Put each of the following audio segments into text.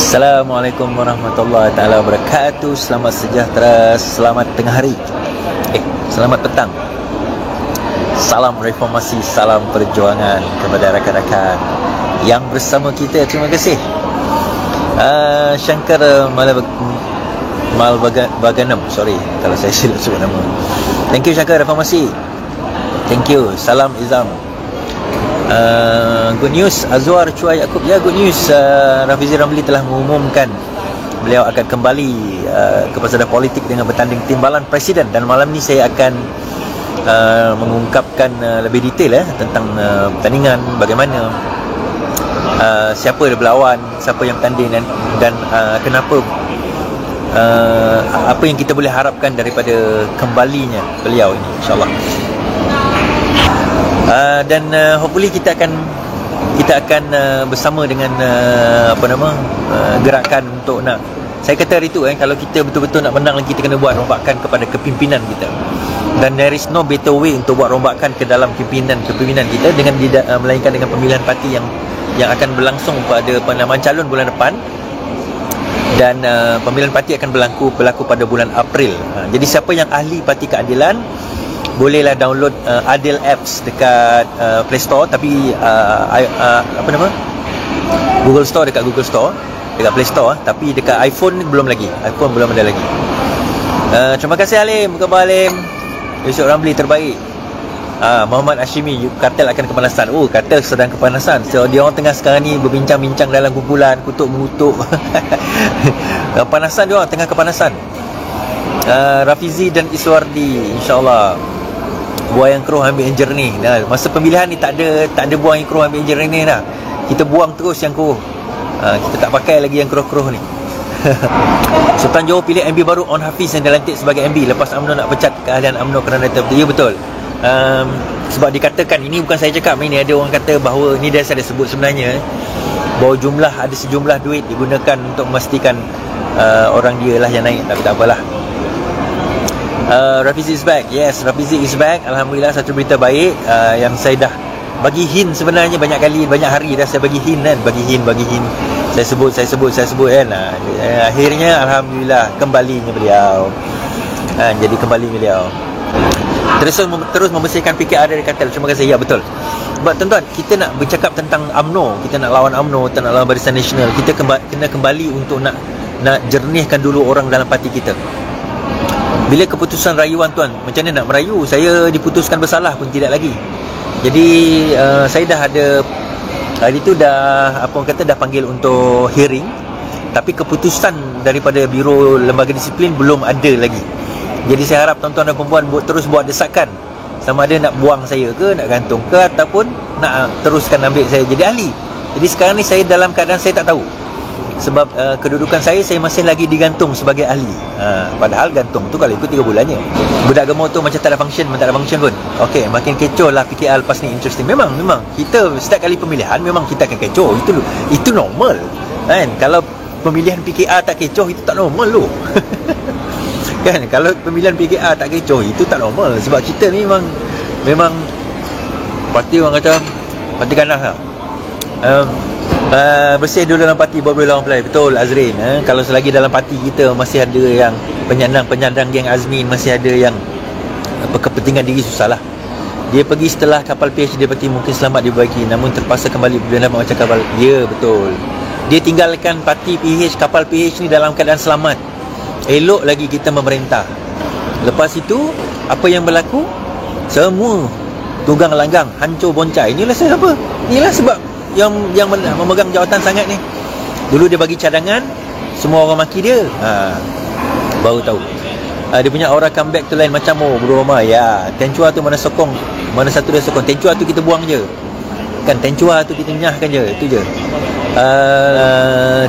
Assalamualaikum warahmatullahi taala wabarakatuh. Selamat sejahtera, selamat tengah hari. Selamat petang. Salam reformasi, salam perjuangan kepada rakan-rakan yang bersama kita. Terima kasih. Shankar Malbaganam, sorry kalau saya silap sebut nama. Thank you Shankar Reformasi. Thank you. Salam Izam. Good news, Azwar Chua Yaakob. Ya, good news. Rafizi Ramli telah mengumumkan beliau akan kembali ke pasada politik dengan bertanding timbalan presiden, dan malam ni saya akan mengungkapkan lebih detail tentang pertandingan, bagaimana, siapa dia berlawan, siapa yang bertanding, dan kenapa, apa yang kita boleh harapkan daripada kembalinya beliau ini, insyaAllah. Dan hopefully kita akan bersama dengan gerakan untuk nak, saya kata hari tu kalau kita betul-betul nak menang lagi, kita kena buat rombakan kepada kepimpinan kita, dan there is no better way untuk buat rombakan ke dalam kepimpinan kita dengan melainkan dengan pemilihan parti yang akan berlangsung pada penanaman calon bulan depan, dan pemilihan parti akan berlaku pada bulan April. Jadi siapa yang ahli Parti Keadilan, bolehlah download Adil Apps dekat Play Store, tapi Google Store, dekat Google Store, dekat Play Store, tapi dekat iPhone belum lagi. iPhone belum ada lagi. Terima kasih Halim. Apa khabar Halim? Yusuf Ramli terbaik. Muhammad Hashimi, kartel akan kepanasan. Oh, kartel sedang kepanasan. So dia orang tengah sekarang ni berbincang-bincang dalam kumpulan, kutuk mengutuk. Kepanasan dia orang, tengah kepanasan. Rafizi dan Iswardi, insyaAllah buang yang keruh ambil yang jernih. Masa pemilihan ni tak ada buang yang keruh ambil yang jernih ni dah. Kita buang terus yang keruh. Kita tak pakai lagi yang keruh-keruh ni. Sultan Johor pilih MB baru On Hafiz yang dilantik sebagai MB lepas UMNO nak pecat keahlian UMNO kerana ya, betul. Sebab dikatakan, ini bukan saya cakap, ini ada orang kata bahawa, ni dah saya sebut sebenarnya, bahawa ada sejumlah duit digunakan untuk memastikan orang dia lah yang naik. Tapi tak apalah. Rafizi is back. Yes, Rafizi is back. Alhamdulillah, satu berita baik yang saya dah bagi hint sebenarnya banyak kali, banyak hari dah saya bagi hint kan. Bagi hint. Saya sebut kan. Akhirnya Alhamdulillah kembalinya beliau. Jadi kembali beliau. Terus membersihkan PKR dari kartel. Terima kasih. Ya, betul. Sebab tuan-tuan, kita nak bercakap tentang UMNO, kita nak lawan UMNO, kita nak lawan Barisan Nasional, kita kena kembali untuk nak jernihkan dulu orang dalam parti kita. Bila keputusan rayuan tuan, macam mana nak merayu? Saya diputuskan bersalah pun tidak lagi. Jadi saya dah ada, hari tu dah dah panggil untuk hearing, tapi keputusan daripada Biro Lembaga Disiplin belum ada lagi. Jadi saya harap tuan-tuan dan perempuan terus buat desakan, sama ada nak buang saya ke, nak gantung ke, ataupun nak teruskan ambil saya jadi ahli. Jadi sekarang ni saya dalam keadaan saya tak tahu. Sebab kedudukan saya masih lagi digantung sebagai ahli. Padahal gantung tu kalau ikut 3 bulannya. Budak gemuk tu macam tak ada function pun. Okey, makin kecoh lah PKR lepas ni. Interesting. Memang kita setiap kali pemilihan memang kita akan kecoh. Itu normal kan. Kalau pemilihan PKR tak kecoh, itu tak normal tu. Kan, kalau pemilihan PKR tak kecoh, itu tak normal. Sebab kita ni memang parti, orang kata parti ganas lah. Bersih dulu dalam parti, baru boleh lawan pelai. Betul Azrin. Kalau selagi dalam parti kita masih ada yang penyandang geng Azmin, masih ada yang kepentingan diri, susahlah. Dia pergi setelah kapal PH parti, mungkin selamat dibaiki, namun terpaksa kembali bila nak macam kapal. Ya, betul. Dia tinggalkan parti PH, kapal PH ni dalam keadaan selamat. Elok lagi kita memerintah. Lepas itu apa yang berlaku? Semua tunggang langgang, hancur boncai. Inilah sebab apa? Inilah sebab yang memegang jawatan sangat ni. Dulu dia bagi cadangan, semua orang maki dia. Baru tahu. Dia punya aura comeback tu lain macam bodoh ramai. Ya, Tenchua tu mana satu dia sokong. Tenchua tu kita buang je. Kan, Tenchua tu kita nyahkan je. Itu je.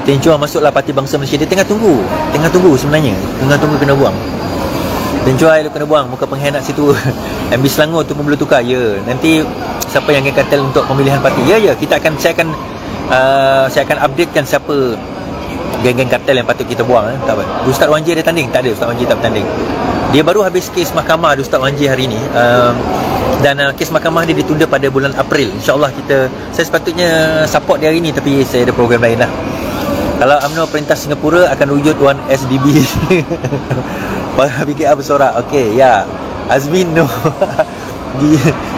Tenchua masuklah Parti Bangsa Malaysia. Dia tengah tunggu sebenarnya. Tengah tunggu kena buang. Tenchua itu kena buang. Muka pengkhianat situ. MB Selangor tu pun boleh tukar. Ya, nanti siapa yang akan kartel untuk pemilihan parti. Ya, saya akan updatekan siapa geng-geng kartel yang patut kita buang. Tak apa. Ustaz Wanji ada tanding? Tak ada, Ustaz Wanji tak bertanding. Dia baru habis kes mahkamah Ustaz Wanji hari ni. Dan kes mahkamah dia ditunda pada bulan April. InsyaAllah saya sepatutnya support dia hari ni, tapi saya ada program lain lah. Kalau UMNO perintah Singapura akan wujud 1SDB. PKR bersorak. Okey, ya. Azmin no.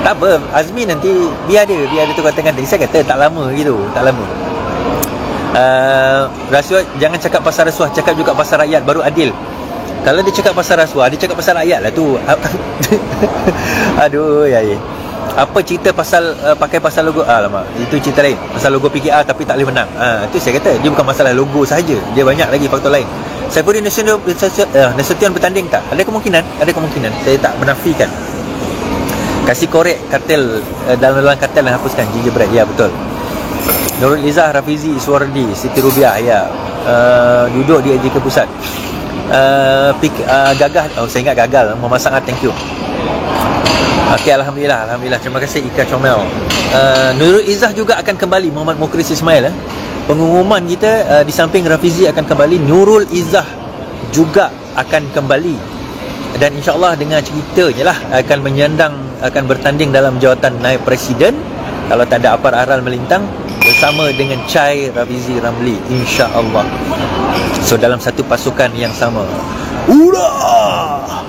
Tak apa, Azmin nanti biar dia tukar tengah. Saya kata tak lama gitu, tak lama. Rasuah, jangan cakap pasal rasuah, cakap juga pasal rakyat baru adil. Kalau dia cakap pasal rasuah, dia cakap pasal rakyat lah tu. Aduh, ya. Apa cerita pasal pakai pasal logo? Alamak, itu cerita lain. Pasal logo PKR tapi tak boleh menang. Itu saya kata, dia bukan masalah logo sahaja. Dia banyak lagi faktor lain. Saifuddin Nasution bertanding tak? Ada kemungkinan. Saya tak menafikan. Kasih korek kartel dalam kartel dan hapuskan gingerbread. Ya, betul. Nurul Izzah, Rafizi, Iswardi, Siti Rubiah, ya. Duduk di AJK Pusat. Gagah. Saya ingat gagal. Muhammad Sa'ad, thank you. Okey, Alhamdulillah. Terima kasih Ika Comel. Nurul Izzah juga akan kembali. Muhammad Mukris Ismail. Pengumuman kita di samping Rafizi akan kembali, Nurul Izzah juga akan kembali. Dan insyaAllah dengan ceritanya lah akan bertanding dalam jawatan naib presiden kalau tak ada Apar Aral melintang bersama dengan Chai Rafizi Ramli, insyaAllah. So dalam satu pasukan yang sama. Hurrah!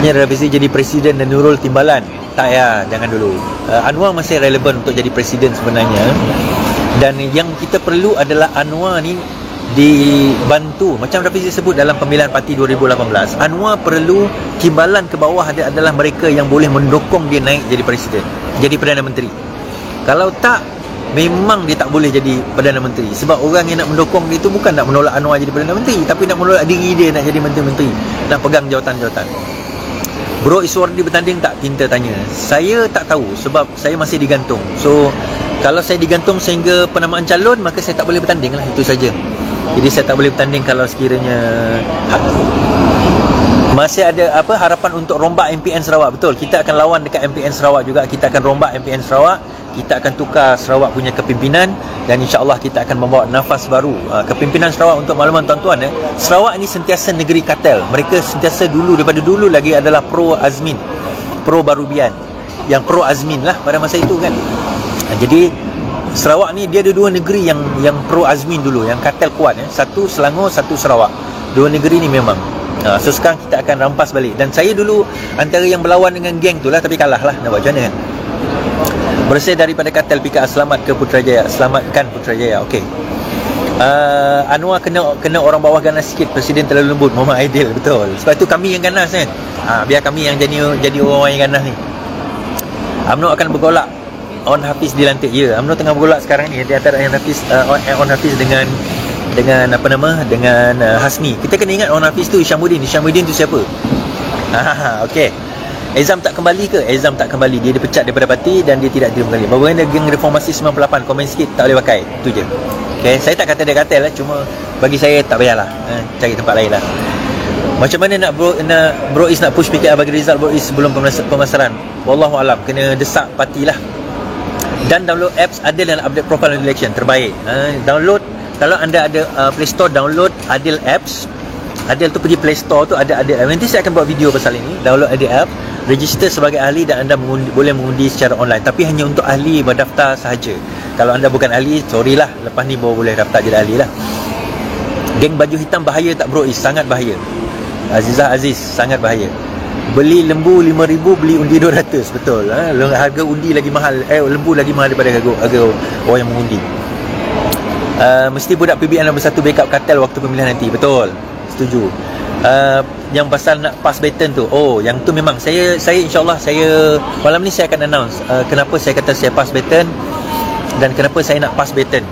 Rafizi jadi presiden dan Nurul timbalan. Tak ya, jangan dulu. Anwar masih relevan untuk jadi presiden sebenarnya. Dan yang kita perlu adalah Anwar ni dibantu, macam Rafizi sebut dalam pemilihan parti 2018, Anwar perlu timbalan ke bawah adalah mereka yang boleh mendukung dia naik jadi presiden, jadi Perdana Menteri. Kalau tak, memang dia tak boleh jadi Perdana Menteri. Sebab orang yang nak mendukung dia tu bukan nak menolak Anwar jadi Perdana Menteri, tapi nak menolak diri dia nak jadi menteri-menteri, nak pegang jawatan-jawatan. Bro Iswardi bertanding tak? Tinta tanya. Saya tak tahu sebab saya masih digantung. So kalau saya digantung sehingga penamaan calon, maka saya tak boleh bertanding lah, itu saja. Jadi saya tak boleh bertanding kalau sekiranya masih ada harapan untuk rombak MPN Sarawak. Betul, kita akan lawan dekat MPN Sarawak juga. Kita akan rombak MPN Sarawak. Kita akan tukar Sarawak punya kepimpinan. Dan insyaAllah kita akan membawa nafas baru. Kepimpinan Sarawak, untuk makluman tuan-tuan, Sarawak ini sentiasa negeri kartel. Mereka sentiasa daripada dulu lagi adalah pro Azmin, pro Barubian, yang pro Azmin lah pada masa itu kan. Jadi Sarawak ni dia ada dua negeri yang pro Azmin dulu, yang kartel kuat. Satu Selangor, satu Sarawak. Dua negeri ni memang. So sekarang kita akan rampas balik. Dan saya dulu antara yang berlawan dengan geng tu lah, tapi kalah lah. Nak buat macam mana kan? Bersih daripada kartel PKR. Selamat ke Putrajaya. Selamatkan Putrajaya. Okey. Anwar kena orang bawah ganas sikit. Presiden terlalu lembut. Muhammad Aidil. Betul. Sebab tu kami yang ganas kan. Biar kami yang jadi orang yang ganas ni. UMNO akan bergolak. On Hafiz dilantik. Ya, UMNO tengah bergolak sekarang ni di antara On Hafiz dengan Hasni. Kita kena ingat On Hafiz tu Isyamuddin tu siapa? Okey. Ezam tak kembali ke? Ezam tak kembali. Dia dipecat daripada parti dan dia tidak kembali. Bagaimana geng reformasi 98? Komen sikit, tak boleh pakai. Itu je. Okey, saya tak kata dia katil lah, cuma bagi saya tak payahlah. Cari tempat lain lah. Macam mana nak Bro Is nak push PKR bagi result Bro Is sebelum pemasaran? Wallahualam, kena desak parti lah. Dan download apps Adil dan update profile election terbaik. Download, kalau anda ada Play Store, download Adil apps. Adil tu pergi Play Store tu ada Adil. Nanti saya akan buat video pasal ini. Download Adil app, register sebagai ahli dan anda boleh mengundi secara online, tapi hanya untuk ahli berdaftar sahaja. Kalau anda bukan ahli, sorry lah, lepas ni baru boleh daftar jadi ahli lah. Geng baju hitam bahaya tak Bro Is? Sangat bahaya. Azizah Aziz, sangat bahaya. Beli lembu 5,000, beli undi 200. Betul. Harga undi lagi mahal, lembu lagi mahal daripada harga orang yang mengundi. Mesti budak PBN nombor 1 backup kartel waktu pemilihan nanti. Betul, setuju. Yang pasal nak pass baton tu, yang tu memang saya insyaAllah malam ni saya akan announce kenapa saya kata saya pass baton dan kenapa saya nak pass baton.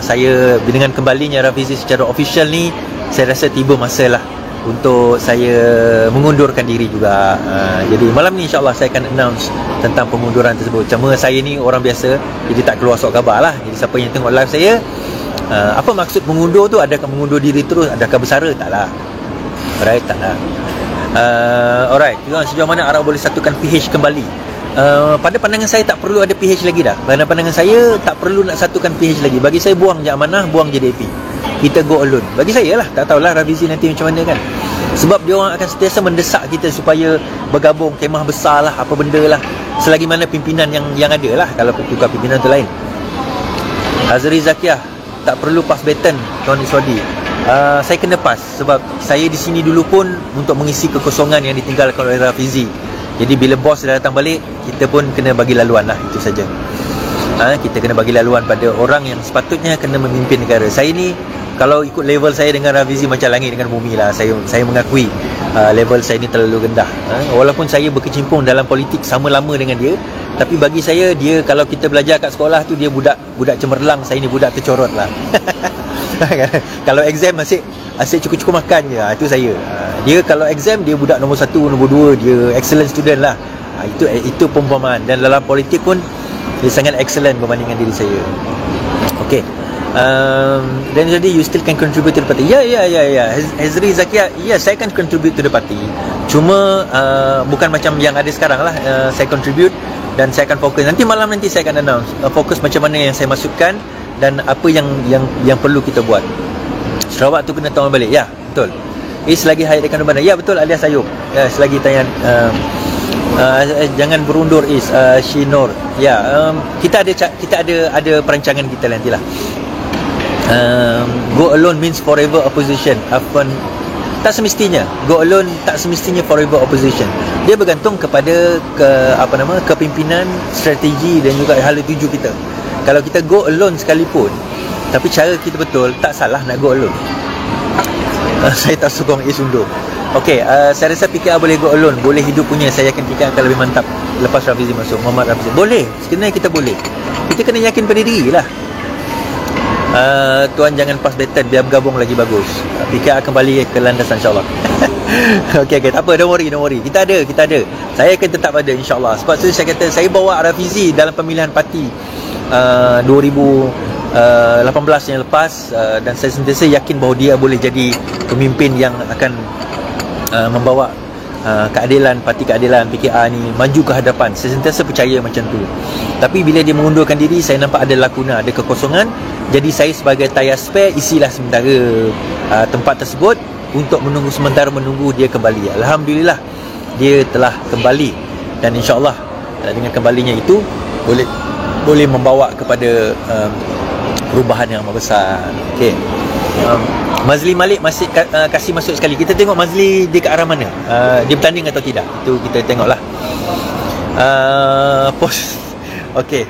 Saya dengan kembalinya Rafizi secara official ni, saya rasa tiba masa lah untuk saya mengundurkan diri juga. Jadi malam ni insyaAllah saya akan announce tentang pengunduran tersebut. Cuma saya ni orang biasa, jadi tak keluar surat khabar lah. Jadi siapa yang tengok live saya, apa maksud mengundur tu? Adakah mengundur diri terus? Adakah bersara? Taklah. Alright, taklah. Alright, sejauh mana Arab boleh satukan PH kembali? Pada pandangan saya tak perlu ada PH lagi dah. Pada pandangan saya tak perlu nak satukan PH lagi. Bagi saya buang je amanah, buang je DAP. Kita go alone. Bagi saya lah, tak tahulah Rafizi nanti macam mana kan. Sebab dia orang akan sentiasa mendesak kita supaya bergabung kemah besar lah, apa benda lah, selagi mana pimpinan yang ada lah. Kalau tukar pimpinan tu lain. Azri Zakiah, tak perlu pass baton, Tuan Iswadi. Saya kena pass sebab saya di sini dulu pun untuk mengisi kekosongan yang ditinggalkan oleh Rafizi. Jadi bila bos dah datang balik, kita pun kena bagi laluan lah, itu saja. Kita kena bagi laluan pada orang yang sepatutnya kena memimpin negara. Saya ni kalau ikut level saya dengan Rafizi macam langit dengan bumi lah. Saya mengakui level saya ni terlalu rendah. Walaupun saya berkecimpung dalam politik sama lama dengan dia, tapi bagi saya, dia kalau kita belajar kat sekolah tu, dia budak cemerlang, saya ni budak tercorot lah. Kalau exam asyik cukup-cukup makan je, itu saya. Dia kalau exam, dia budak nombor 1, nombor 2, dia excellent student lah. Itu perumpamaan. Dan dalam politik pun dia sangat excellent berbanding dengan diri saya. Okay. Dan jadi you still can contribute to the party. Ya. Hazri Zakia, saya can contribute to the party. Cuma bukan macam yang ada sekarang lah. Saya contribute dan saya akan fokus. Nanti malam saya akan announce fokus macam mana yang saya masukkan dan apa yang perlu kita buat. Sarawak tu kena tahu balik. Ya, betul. Selagi Hayat dekan bandar. Ya, betul, alias Ayub. Selagi tanya jangan berundur Shinor. Ya, kita ada perancangan kita nantilah. Go alone means forever opposition. Tak semestinya. Go alone tak semestinya forever opposition. Dia bergantung kepada kepimpinan, strategi dan juga hala tuju kita. Kalau kita go alone sekalipun, tapi cara kita betul, tak salah nak go alone. Saya tak sokong undur. Okey, saya rasa PKR boleh go alone, boleh hidup punya. Saya yakin PKR akan lebih mantap lepas Rafizi masuk, Muhammad Rafizi. Boleh, sebenarnya kita boleh. Kita kena yakin pada diri lah. Tuan jangan pass baton, biar bergabung lagi bagus. PKR kembali ke landasan, insyaAllah. Okay, tak apa, don't worry. Kita ada. Saya akan tetap ada, insyaAllah. Sebab tu saya kata, saya bawa Rafizi dalam pemilihan parti 2018 yang lepas, dan saya sentiasa yakin bahawa dia boleh jadi pemimpin yang akan membawa keadilan, parti keadilan PKR ni maju ke hadapan. Saya sentiasa percaya macam tu. Tapi bila dia mengundurkan diri, saya nampak ada lakuna, ada kekosongan. Jadi saya sebagai tayar spare, isilah sementara tempat tersebut untuk menunggu dia kembali. Alhamdulillah, dia telah kembali, dan insyaAllah dengan kembalinya itu boleh membawa kepada perubahan yang besar. Okay. Mazli Malik masih kasih masuk sekali. Kita tengok Mazli dia ke arah mana, dia bertanding atau tidak. Itu kita tengoklah. Post. Okay.